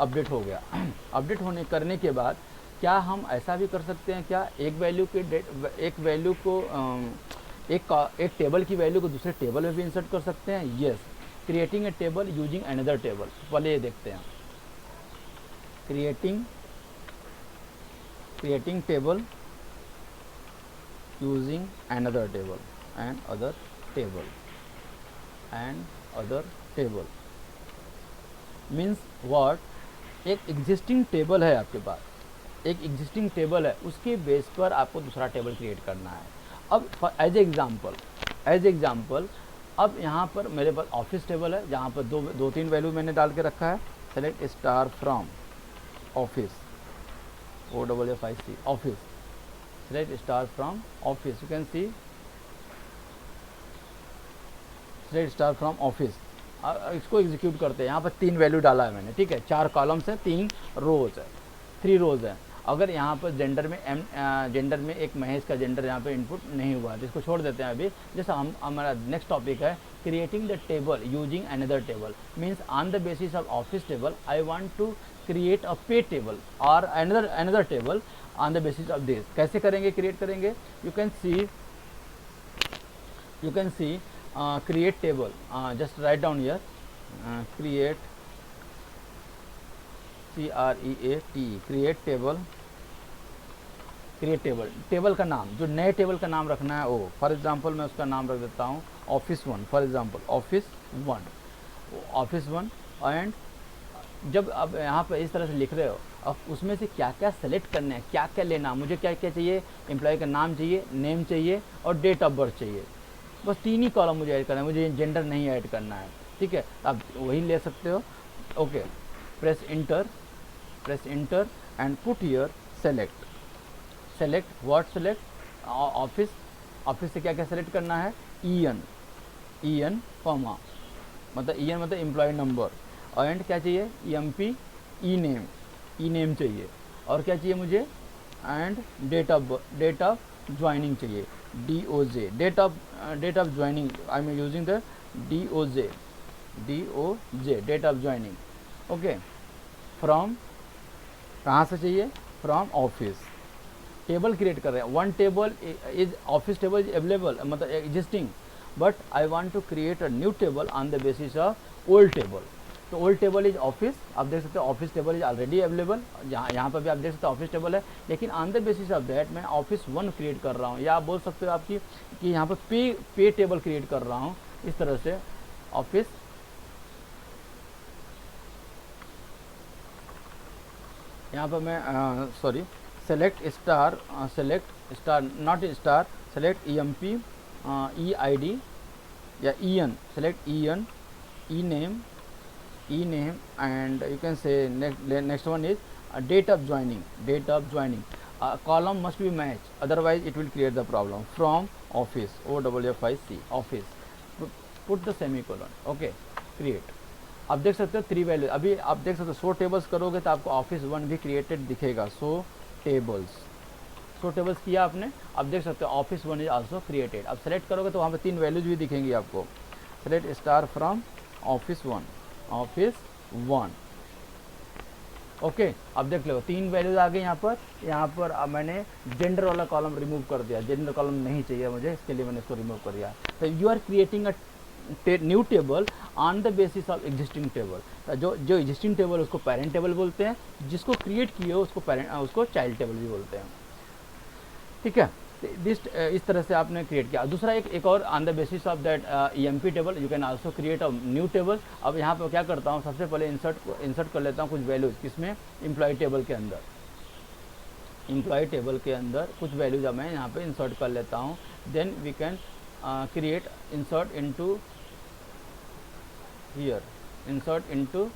Update हो गया। Update होने करने के बाद क्या हम ऐसा भी कर सकते हैं क्या, एक वैल्यू के एक वैल्यू को एक टेबल की वैल्यू को दूसरे टेबल में भी इंसर्ट कर सकते हैं? Yes, creating a table using another table. पहले ये देखते हैं, creating table using another table and other table means what, एक एग्जिस्टिंग टेबल है आपके पास, एक एग्जिस्टिंग टेबल है, उसके बेस पर आपको दूसरा टेबल क्रिएट करना है। अब एज एग्जाम्पल अब यहाँ पर मेरे पास ऑफिस टेबल है जहाँ पर दो तीन वैल्यू मैंने डाल के रखा है। Select star from office, OFFIC office, select star from office, you can see select star from office. इसको एग्जीक्यूट करते हैं। यहाँ पर 3 वैल्यू डाला है मैंने, ठीक है, 4 कॉलम्स है, 3 रोज है, 3 रोज है। अगर यहाँ पर जेंडर में एक महेश का जेंडर यहाँ पे इनपुट नहीं हुआ है तो इसको छोड़ देते हैं अभी। जैसा हमारा नेक्स्ट टॉपिक है creating the table using another table, means on the basis of office table I want to create a pay table और another table on the basis of this. कैसे करेंगे, क्रिएट करेंगे? You can see create table, just write down here, create create table, table का नाम, जो नए table का नाम रखना है वो, फॉर एग्जांपल मैं उसका नाम रख देता हूँ office 1, for example office 1। And जब अब यहाँ पर इस तरह से लिख रहे हो, अब उसमें से क्या क्या सेलेक्ट करना है, क्या क्या लेना, मुझे क्या क्या चाहिए, एम्प्लॉय का नाम चाहिए, नेम चाहिए और डेट ऑफ बर्थ चाहिए। बस 3 ही कॉलम मुझे ऐड करना है, मुझे जेंडर नहीं ऐड करना है, ठीक है। आप वही ले सकते हो। Okay, press inter and put here select what, select office से क्या क्या सेलेक्ट करना है, EN कॉमा, मतलब EN मतलब एम्प्लॉय नंबर, एंड क्या चाहिए, EMP ई नेम चाहिए, और क्या चाहिए मुझे, एंड डेट ऑफ ज्वाइनिंग चाहिए, DOJ, date of joining, I am using the DOJ, date of joining. Okay, from कहाँ से चाहिए, फ्रॉम ऑफिस। टेबल क्रिएट कर रहे हैं, 1 table is office table is available, मतलब existing, but I want to create a new table on the basis of old table. तो old table is office, आप देख सकते हो office table is already available, यहाँ पर भी आप देख सकते हो ऑफिस टेबल है, लेकिन on the basis of that मैं ऑफिस 1 क्रिएट कर रहा हूँ, या आप बोल सकते हो आपकी कि यहाँ पर पे टेबल क्रिएट कर रहा हूँ इस तरह से। ऑफिस यहाँ पर मैं select star not star, select EMP EID या EN, select EN E name and you can say next one is date of joining, column must be matched, otherwise it will create the problem, from office, OFFIC office, put the semicolon, okay, create। अब देख सकते हो 3 value, अभी आप देख सकते हो 100 tables करोगे तो आपको ऑफिस 1 भी क्रिएटेड दिखेगा, 100 टेबल्स किया आपने। अब देख सकते हो ऑफिस 1 इज आल्सो क्रिएटेड। अब सेलेक्ट करोगे तो वहाँ पे 3 वैल्यूज भी दिखेंगी आपको, select star from office 1, okay. अब देख लो 3 वैल्यूज आ गए यहाँ पर। अब मैंने जेंडर वाला कॉलम रिमूव कर दिया, जेंडर कॉलम नहीं चाहिए मुझे, इसके लिए मैंने इसको रिमूव कर दिया। तो you are creating a new table on the basis of existing table. जो एग्जिस्टिंग टेबल उसको पेरेंट टेबल बोलते हैं, जिसको क्रिएट किए हो उसको चाइल्ड टेबल भी बोलते हैं, ठीक है। इस तरह से आपने क्रिएट किया। दूसरा एक और on the basis of that EMP table you can also create a new table. अब यहाँ पर क्या करता हूँ, सबसे पहले इंसर्ट कर लेता हूँ कुछ वैल्यूज, किसमें, एम्प्लॉय टेबल के अंदर कुछ वैल्यूज अब मैं यहाँ पे इंसर्ट कर लेता हूँ। Then we can create insert into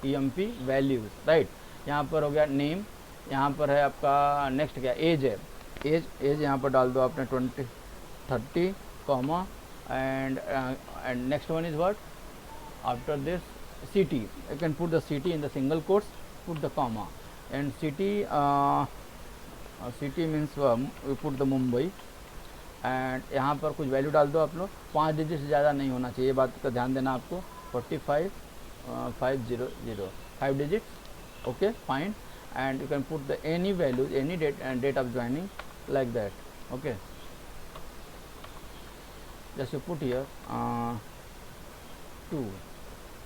EMP values, right. यहाँ पर हो गया नेम, यहाँ पर है आपका नेक्स्ट क्या, एज है, एज यहाँ पर डाल दो आपने 30 comma, and next one is what, after this city, you can put the city in the single quotes, put the comma, and city means put the Mumbai, and यहाँ पर कुछ वैल्यू डाल दो आप लोग, 5 डिजिट से ज़्यादा नहीं होना चाहिए, बात का ध्यान देना आपको, 45,500, 5 digits. Okay, fine. And you can put the any values, any date of joining, like that. Okay, just you put here 2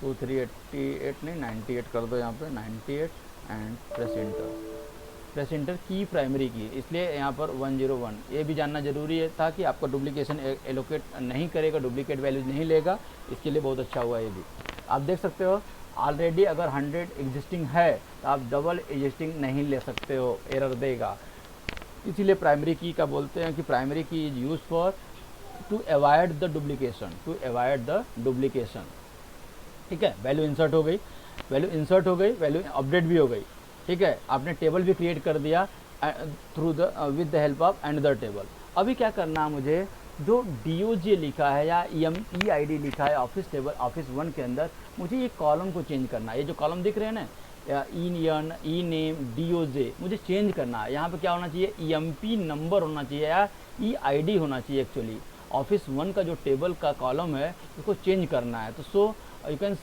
388 नहीं 98 कर दो यहाँ पे 98 and press inter. Press inter की प्राइमरी की, इसलिए यहाँ पर 101 ये भी जानना जरूरी है ताकि आपका डुप्लीकेशन एलोकेट नहीं करेगा, डुप्लीकेट वैल्यूज नहीं लेगा, इसके लिए बहुत अच्छा हुआ ये भी। आप देख सकते हो ऑलरेडी अगर 100 एग्जिस्टिंग है तो आप डबल एग्जिस्टिंग नहीं ले सकते हो, एरर देगा। इसीलिए प्राइमरी की का बोलते हैं कि primary key is use for to avoid the duplication, to avoid the duplication. ठीक है, वैल्यू इंसर्ट हो गई, वैल्यू इंसर्ट हो गई, वैल्यू अपडेट भी हो गई। ठीक है, आपने टेबल भी क्रिएट कर दिया through the with the help of another table. अभी क्या करना है मुझे, जो DOJ लिखा है या EID लिखा है ऑफिस टेबल ऑफिस 1 के अंदर, मुझे ये कॉलम को चेंज करना है। ये जो कॉलम दिख रहे हैं ना, ई नेम DOJ, मुझे चेंज करना है। यहाँ पे क्या होना चाहिए, EMP नंबर होना चाहिए या EID होना चाहिए। एक्चुअली ऑफिस 1 का जो टेबल का कॉलम है उसको चेंज करना है। तो so you can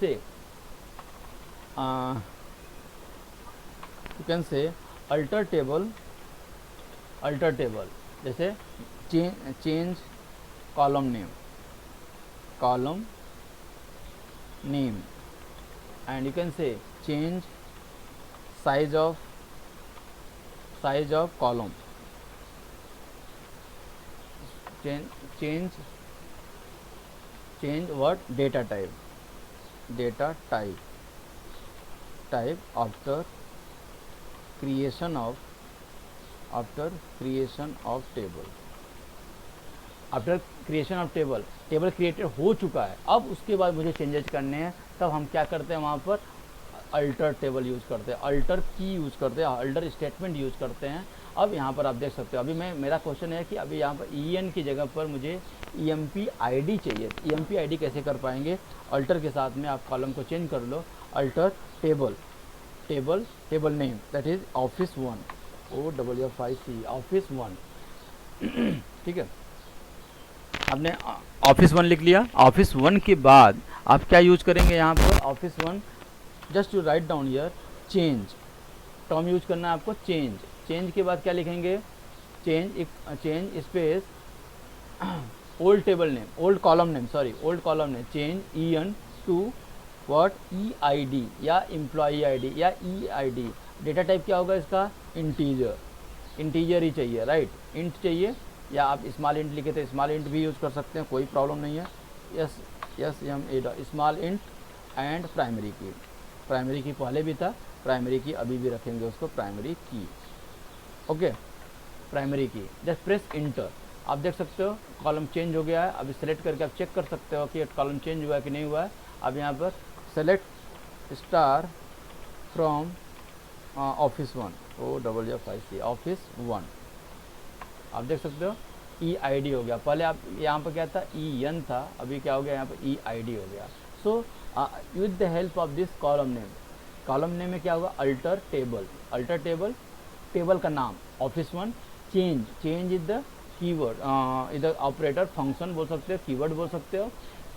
say alter table, जैसे change column name and you can say change size of column, change what data type after creation of table created हो चुका है। अब उसके बाद मुझे चेंजेस करने हैं, तब हम क्या करते हैं, वहाँ पर अल्टर टेबल यूज़ करते हैं, अल्टर की यूज़ करते हैं, अल्टर स्टेटमेंट यूज़ करते हैं। अब यहाँ पर आप देख सकते हो, अभी मेरा क्वेश्चन है कि अभी यहाँ पर EN की जगह पर मुझे EMP ID चाहिए। EMP ID कैसे कर पाएंगे, अल्टर के साथ में आप कॉलम को चेंज कर लो, alter table name that is office 1, OFFIC office 1। ठीक है, आपने ऑफिस 1 लिख लिया। ऑफिस 1 के बाद आप क्या यूज करेंगे, यहाँ पर office 1 just to write down here change, term use करना है आपको, चेंज के बाद क्या लिखेंगे, change space old column name change EN to what EID या एम्प्लॉई ID या EID। डेटा टाइप क्या होगा इसका, इंटीजर ही चाहिए, राइट, इंट चाहिए, या आप स्मॉल इंट लिखे तो स्मॉल इंट भी यूज़ कर सकते हैं, कोई प्रॉब्लम नहीं है। SM small int and primary की पहले भी था, प्राइमरी की अभी भी रखेंगे उसको, प्राइमरी की। ओके, प्राइमरी की, जस्ट प्रेस इंटर। आप देख सकते हो कॉलम चेंज हो गया है। अभी सेलेक्ट करके आप चेक कर सकते हो कि कॉलम चेंज हुआ है कि नहीं हुआ है। अब यहाँ पर select star from office 1, OFFIC office 1। आप देख सकते हो EID हो गया, पहले आप यहाँ पर क्या था, EN था, अभी क्या हो गया, यहाँ पर EID हो गया। So with the help of this column name में क्या होगा, अल्टर टेबल का नाम office 1, change is the keyword, इधर ऑपरेटर फंक्शन बोल सकते हो, कीवर्ड बोल सकते हो,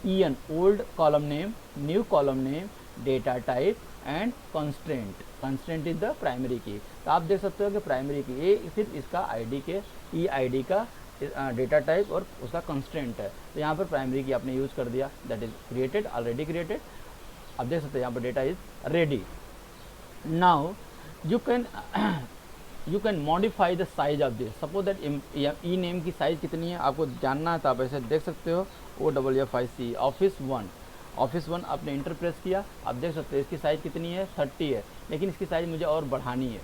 EN old column name, new column name, data type and constraint is the primary की। तो आप देख सकते हो कि प्राइमरी की ये सिर्फ इसका ID के EID का डेटा टाइप और उसका कंस्ट्रेंट है। तो यहाँ पर प्राइमरी की आपने यूज़ कर दिया, that is created, already created. आप देख सकते हो यहाँ पर data is ready. Now you can modify the size of this. Suppose that E name की साइज़ कितनी है आपको जानना है, तो आप ऐसे देख सकते हो, OFFIC ऑफिस 1 आपने इंटर प्रेस किया। आप देख सकते हो इसकी साइज़ कितनी है, 30 है, लेकिन इसकी साइज़ मुझे और बढ़ानी है,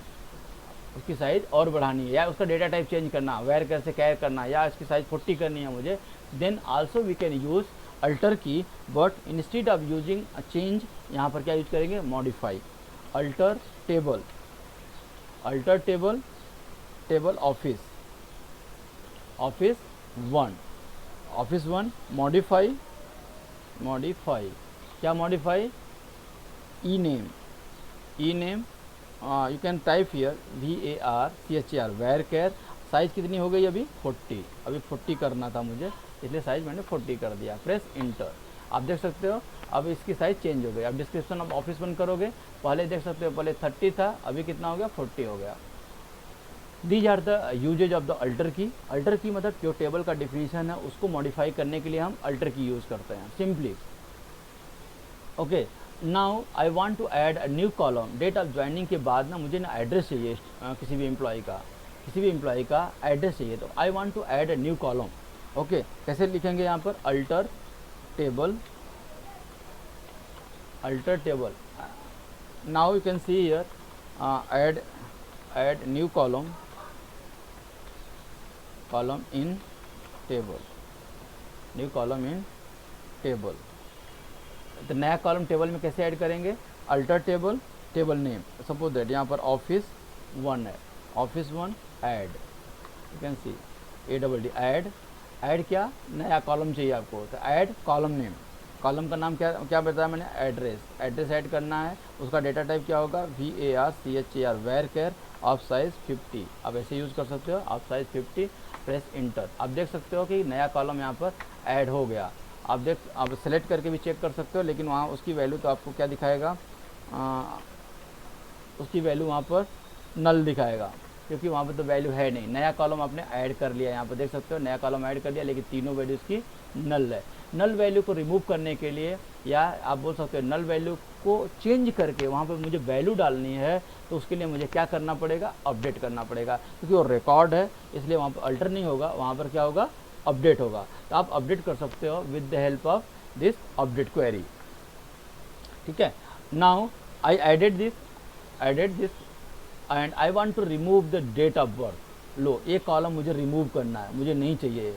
उसकी साइज़ और बढ़ानी है, या उसका डेटा टाइप चेंज करना, वेयर कैसे कैर करना, या इसकी साइज़ 40 करनी है मुझे। Then also we can use alter key, but instead of using change यहाँ पर क्या यूज करेंगे, modify. Alter table office 1 modify क्या modify, E name you can type here VARCHR varchar. Size कितनी हो गई अभी 40, अभी 40 करना था मुझे, इसलिए साइज़ मैंने 40 कर दिया, प्रेस इंटर। आप देख सकते हो अब इसकी साइज़ चेंज हो गई। अब डिस्क्रिप्शन ऑफ ऑफिस 1 करोगे, पहले देख सकते हो पहले 30 था, अभी कितना हो गया 40 हो गया। These are the usages of the alter key. Alter key मतलब जो टेबल का डिफिनीशन है उसको मॉडिफाई करने के लिए हम अल्टर की यूज़ करते हैं simply. Okay, now I want to add a new column. Date of joining के बाद ना मुझे ना एड्रेस चाहिए, किसी भी एम्प्लॉय का एड्रेस चाहिए, तो I want to add a new column. Okay, कैसे लिखेंगे यहाँ पर alter table, now you can see here add new column in table, new column in table. तो नया कॉलम टेबल में कैसे ऐड करेंगे, alter table, table name, suppose that यहाँ पर ऑफिस 1 है, office 1 add, you can see ADD add क्या, नया कॉलम चाहिए आपको, तो ऐड कॉलम नेम, कॉलम का नाम क्या बताया मैंने, एड्रेस ऐड करना है, उसका डेटा टाइप क्या होगा VARCHAR वेर ऑफ साइज 50। आप ऐसे यूज़ कर सकते हो, ऑफ साइज 50, प्रेस इंटर। आप देख सकते हो कि नया कॉलम यहाँ पर ऐड हो गया। आप सेलेक्ट करके भी चेक कर सकते हो, लेकिन वहाँ उसकी वैल्यू तो आपको क्या दिखाएगा, उसकी वैल्यू वहाँ पर नल दिखाएगा, क्योंकि वहाँ पर तो वैल्यू है नहीं। नया कॉलम आपने ऐड कर लिया, यहाँ पर देख सकते हो नया कॉलम ऐड कर लिया, लेकिन तीनों वैल्यूज़ की नल है। नल वैल्यू को रिमूव करने के लिए, या आप बोल सकते हो नल वैल्यू को चेंज करके वहाँ पर मुझे वैल्यू डालनी है, तो उसके लिए मुझे क्या करना पड़ेगा, अपडेट करना पड़ेगा, क्योंकि वो रिकॉर्ड है, इसलिए वहाँ पर अल्टर नहीं होगा, वहाँ पर क्या होगा, अपडेट होगा। तो आप अपडेट कर सकते हो with the help of this update query. ठीक है, now I added this and I want to remove the date of birth. लो, ये कॉलम मुझे रिमूव करना है, मुझे नहीं चाहिए,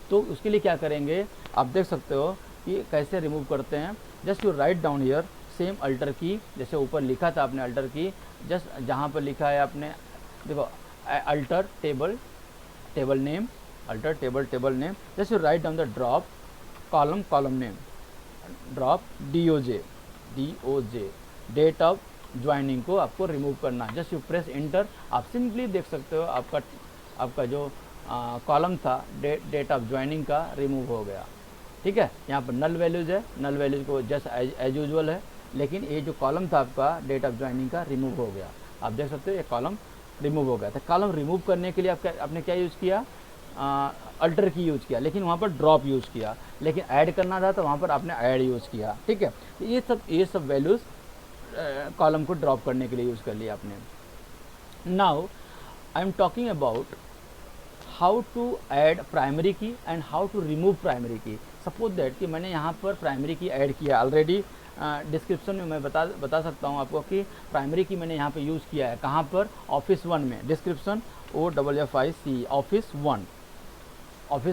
तो उसके लिए क्या करेंगे, आप देख सकते हो कि कैसे रिमूव करते हैं। Just you write down here same alter की, जैसे ऊपर लिखा था आपने अल्टर की, जस्ट जहाँ पर लिखा है आपने, देखो alter table name, alter table name, just you write down the drop column name, drop DOJ, date of joining को आपको रिमूव करना है। Just you press enter. आप सिंपली देख सकते हो आपका जो कॉलम था डेट ऑफ ज्वाइनिंग का रिमूव हो गया। ठीक है, यहाँ पर नल वैल्यूज़ है, नल वैल्यूज़ को जस्ट एज यूजुअल है, लेकिन ये जो कॉलम था आपका डेट ऑफ ज्वाइनिंग का रिमूव हो गया। आप देख सकते हो ये कॉलम रिमूव हो गया। तो कॉलम रिमूव करने के लिए आपने क्या यूज़ किया, अल्टर की यूज़ किया, लेकिन वहाँ पर ड्रॉप यूज़ किया, लेकिन ऐड करना था तो वहाँ पर आपने ऐड यूज़ किया। ठीक है, तो ये सब वैल्यूज़ कॉलम को ड्रॉप करने के लिए यूज़ कर लिया आपने। Now I am talking about how to add primary key and how to remove primary key. Suppose that कि मैंने यहाँ पर प्राइमरी की ऐड किया ऑलरेडी, डिस्क्रिप्शन में मैं बता सकता हूँ आपको कि प्राइमरी की मैंने यहाँ पे यूज़ किया है, कहाँ पर, ऑफिस 1 में, डिस्क्रिप्शन OFFIC ऑफिस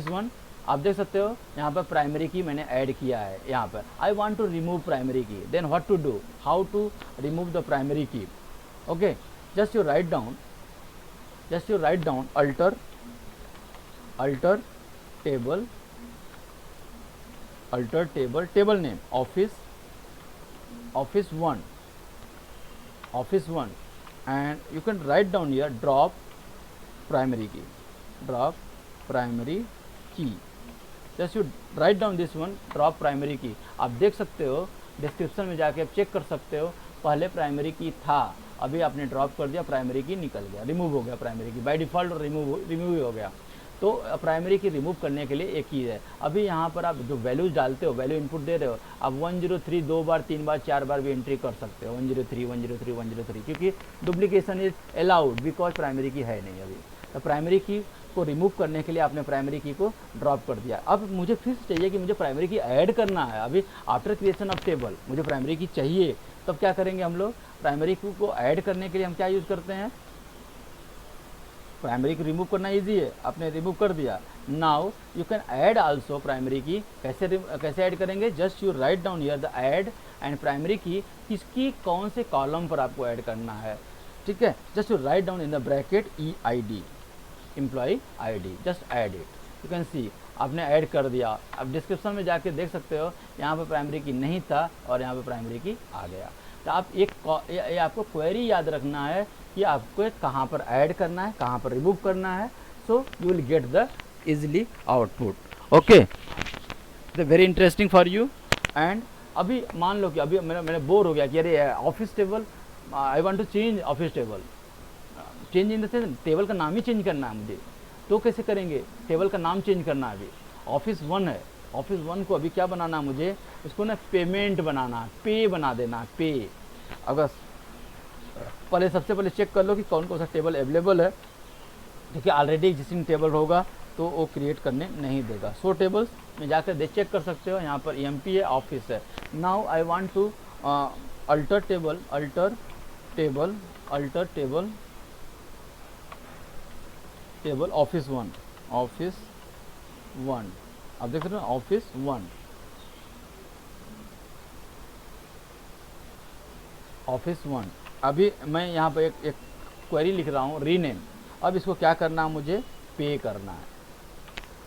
1। आप देख सकते हो यहाँ पर प्राइमरी की मैंने ऐड किया है। यहाँ पर I want to remove primary key, then what to do, how to remove the primary key. Okay, just you write down alter table name office 1 and you can write down here drop primary key, just you write down this one, drop primary key। आप देख सकते हो description में जाके आप check कर सकते हो, पहले प्राइमरी की था, अभी आपने ड्रॉप कर दिया, प्राइमरी की निकल गया, रिमूव हो गया, प्राइमरी की बाय डिफ़ॉल्ट रिमूव ही हो गया। तो प्राइमरी की रिमूव करने के लिए एक ही है। अभी यहाँ पर आप जो वैल्यूज डालते हो, वैल्यू इनपुट दे रहे हो, आप 103 2 बार 3 बार 4 बार भी एंट्री कर सकते हो, 103 क्योंकि duplication is allowed because primary की है नहीं अभी। तो प्राइमरी की को रिमूव करने के लिए आपने प्राइमरी की को ड्रॉप कर दिया। अब मुझे फिर से चाहिए कि मुझे प्राइमरी की ऐड करना है, अभी आफ्टर क्रिएशन ऑफ टेबल मुझे प्राइमरी की चाहिए, तब क्या करेंगे हम लोग, प्राइमरी की को ऐड करने के लिए हम क्या यूज़ करते हैं, प्राइमरी को रिमूव करना इजी है, आपने रिमूव कर दिया। Now you can add also primary की। कैसे ऐड करेंगे, just you write down here the add and primary की, किसकी कौन से कॉलम पर आपको ऐड करना है। ठीक है, just you write down in the bracket EID employee ID, just add it, you can see आपने ऐड कर दिया। अब डिस्क्रिप्शन में जाके देख सकते हो यहाँ पर प्राइमरी की नहीं था और यहाँ पर प्राइमरी की आ गया। तो आप ये आपको क्वेरी याद रखना है कि आपको कहाँ पर ऐड करना है, कहाँ पर रिमूव करना है, so you will get the easily output. Okay, the very interesting for you. And अभी मान लो कि अभी मैंने बोर हो गया कि अरे office table, I want to change office table, change in the sense table का नाम ही चेंज करना है मुझे। तो कैसे करेंगे, टेबल का नाम चेंज करना है। अभी ऑफिस 1 है, ऑफिस 1 को अभी क्या बनाना है मुझे, उसको ना पेमेंट बनाना है, पे बना देना है, पे। अगर पहले सबसे पहले चेक कर लो कि कौन कौन सा टेबल अवेलेबल है, देखिए ऑलरेडी एग्जिस्टिंग टेबल होगा तो वो क्रिएट करने नहीं देगा। सो टेबल्स में जाकर चेक कर सकते हो, यहाँ पर EMP है, ऑफिस है। Now I want to alter table, table office 1, आप देख रहे हो ऑफिस 1, ऑफिस 1। अभी मैं यहाँ पर एक क्वेरी लिख रहा हूँ, रीनेम। अब इसको क्या करना है मुझे, पे करना है।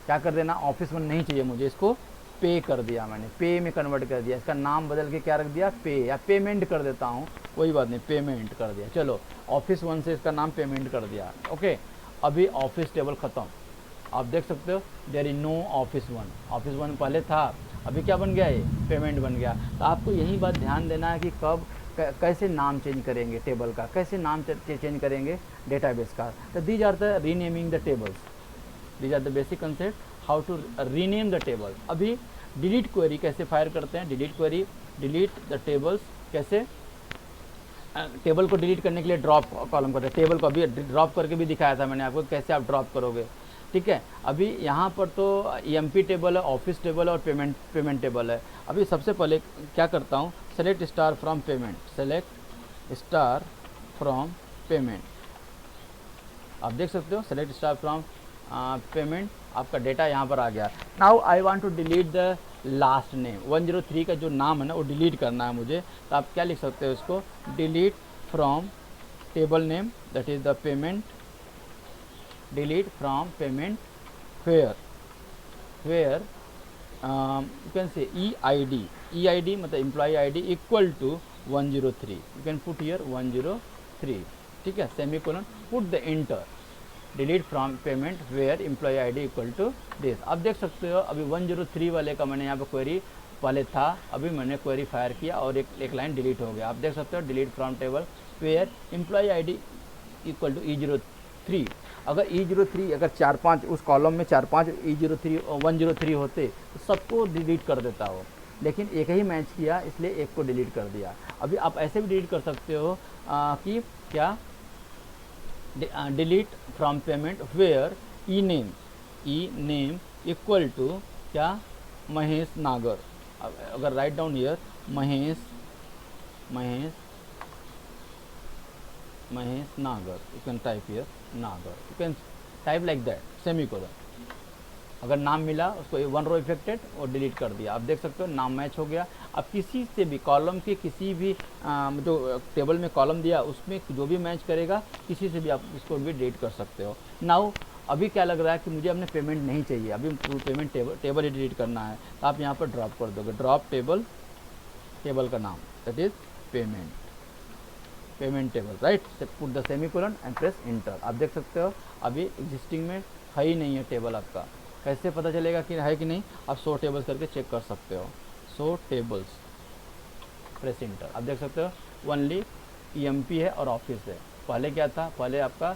क्या कर देना, ऑफिस 1 नहीं चाहिए मुझे, इसको पे कर दिया मैंने, पे में कन्वर्ट कर दिया। इसका नाम बदल के क्या रख दिया, पे, या पेमेंट कर देता हूँ, कोई बात नहीं, पेमेंट कर दिया। चलो ऑफिस 1 से इसका नाम पेमेंट कर दिया। ओके, अभी ऑफिस टेबल ख़त्म। आप देख सकते हो there is no office 1। Office 1 पहले था, अभी क्या बन गया, ये पेमेंट बन गया। तो आपको यही बात ध्यान देना है कि कब कैसे नाम चेंज करेंगे टेबल का, कैसे नाम चेंज करेंगे डेटाबेस का। तो these are the renaming the tables, these are the basic concept how to rename the table. अभी डिलीट क्वेरी कैसे फायर करते हैं, delete query, delete the tables कैसे, टेबल को डिलीट करने के लिए ड्रॉप कॉलम करते हैं। टेबल को अभी ड्रॉप करके भी दिखाया था मैंने आपको, कैसे आप ड्रॉप करोगे। ठीक है, अभी यहाँ पर तो EMP टेबल है, ऑफिस टेबल है और पेमेंट टेबल है। अभी सबसे पहले क्या करता हूँ, select star from payment, select star from payment. आप देख सकते हो सेलेक्ट स्टार फ्रॉम पेमेंट, आपका डेटा यहाँ पर आ गया। Now I want to delete the last name, 103 का जो नाम है ना वो डिलीट करना है मुझे। तो आप क्या लिख सकते हो इसको, delete from table name, that is the payment, delete from payment, where you can say EID मतलब employee ID equal to 103, you can put here 103। ठीक है, semicolon, put the enter, delete from payment where employee ID equal to this. आप देख सकते हो अभी 103 वाले का मैंने यहाँ पर क्वेरी पहले था, अभी मैंने क्वेरी फायर किया और एक लाइन डिलीट हो गया। आप देख सकते हो delete from table where employee ID equal to E03। अगर E03 अगर 4-5 उस कॉलम में 4-5 103 होते तो सबको डिलीट कर देता हो, लेकिन एक ही मैच किया इसलिए एक को डिलीट कर दिया। अभी आप ऐसे भी डिलीट कर सकते हो कि क्या, delete from payment where E name equal to क्या, महेश नागर। अगर write down here Mahesh Nagar, you can type here Nagar, you can type like that, semicolon. अगर नाम मिला उसको 1 रो इफेक्टेड और डिलीट कर दिया। आप देख सकते हो नाम मैच हो गया। अब किसी से भी कॉलम के किसी भी जो टेबल में कॉलम दिया उसमें जो भी मैच करेगा किसी से भी आप इसको भी डिलीट कर सकते हो। नाउ अभी क्या लग रहा है कि मुझे अपने पेमेंट नहीं चाहिए, अभी पेमेंट टेबल ही डिलीट करना है, तो आप यहाँ पर ड्रॉप कर दोगे, ड्रॉप टेबल का नाम, that is payment table, right. Put the semicolon and press enter. आप देख सकते हो अभी एग्जिस्टिंग में है ही नहीं है टेबल आपका। कैसे पता चलेगा कि है कि नहीं, आप शो टेबल्स करके चेक कर सकते हो। Show tables, press enter. आप देख सकते हो ओनली EMP है और ऑफिस है। पहले क्या था, पहले आपका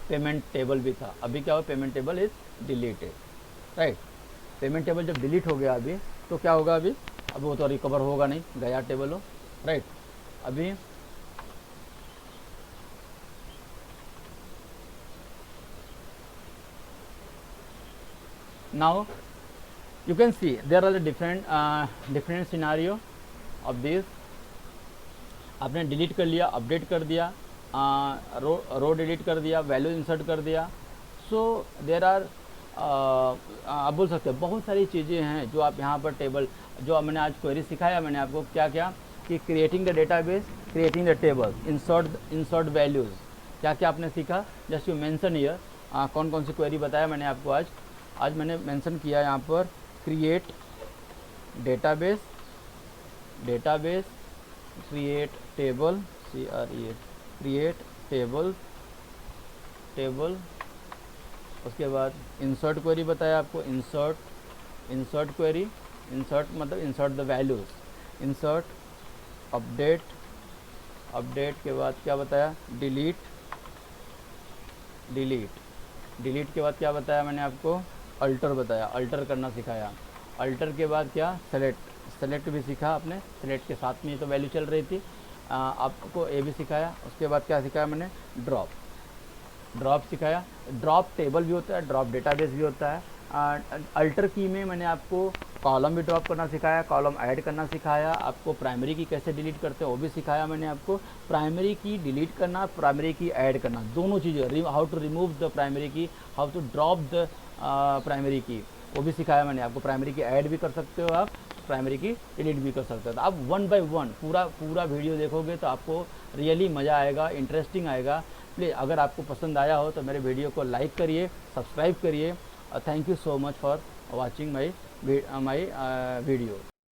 पेमेंट टेबल भी था, अभी क्या हुआ, payment table is deleted, right. Payment table जब डिलीट हो गया अभी तो क्या होगा, अभी वो तो रिकवर होगा नहीं, गया टेबल हो, राइट। अभी now you can see there are the different scenario of this। आपने डिलीट कर लिया, अपडेट कर दिया, रो डिलीट कर दिया, वैल्यू इंसर्ट कर दिया। सो देर आर आप बोल सकते हो बहुत सारी चीज़ें हैं जो आप यहाँ पर टेबल, जो मैंने आज क्वेरी सिखाया मैंने आपको क्या क्या, कि creating the database, creating the table, insert values, क्या क्या आपने सीखा। जस्ट यू मेंशन हियर, कौन कौन सी क्वेरी बताया मैंने आपको आज मैंने मेंशन किया यहाँ पर, create database, create table, create table, उसके बाद इंसर्ट क्वेरी बताया आपको, इंसर्ट इंसर्ट क्वेरी, इंसर्ट मतलब insert the values, insert update, update के बाद क्या बताया, डिलीट, डिलीट, डिलीट के बाद क्या बताया मैंने आपको, अल्टर बताया, अल्टर करना सिखाया, अल्टर के बाद क्या, सेलेक्ट, सेलेक्ट भी सीखा आपने, सेलेक्ट के साथ में ये तो वैल्यू चल रही थी, आपको ए भी सिखाया। उसके बाद क्या सिखाया मैंने, ड्रॉप, ड्रॉप सिखाया, ड्रॉप टेबल भी होता है, ड्रॉप डेटाबेस भी होता है। अल्टर की में मैंने आपको कॉलम भी ड्रॉप करना सिखाया, कॉलम ऐड करना सिखाया, आपको प्राइमरी की कैसे डिलीट करते हैं वो भी सिखाया मैंने आपको, प्राइमरी की डिलीट करना, प्राइमरी की ऐड करना, दोनों चीज़ें, how to remove the primary key, how to drop the primary key, वो भी सिखाया मैंने आपको। प्राइमरी की ऐड भी कर सकते हो आप, प्राइमरी की डिलीट भी कर सकते हो। तो आप 1 बाय 1 पूरा वीडियो देखोगे तो आपको रियली मज़ा आएगा, इंटरेस्टिंग आएगा। प्लीज़ अगर आपको पसंद आया हो तो मेरे वीडियो को लाइक करिए, सब्सक्राइब करिए। Thank you so much for watching my video.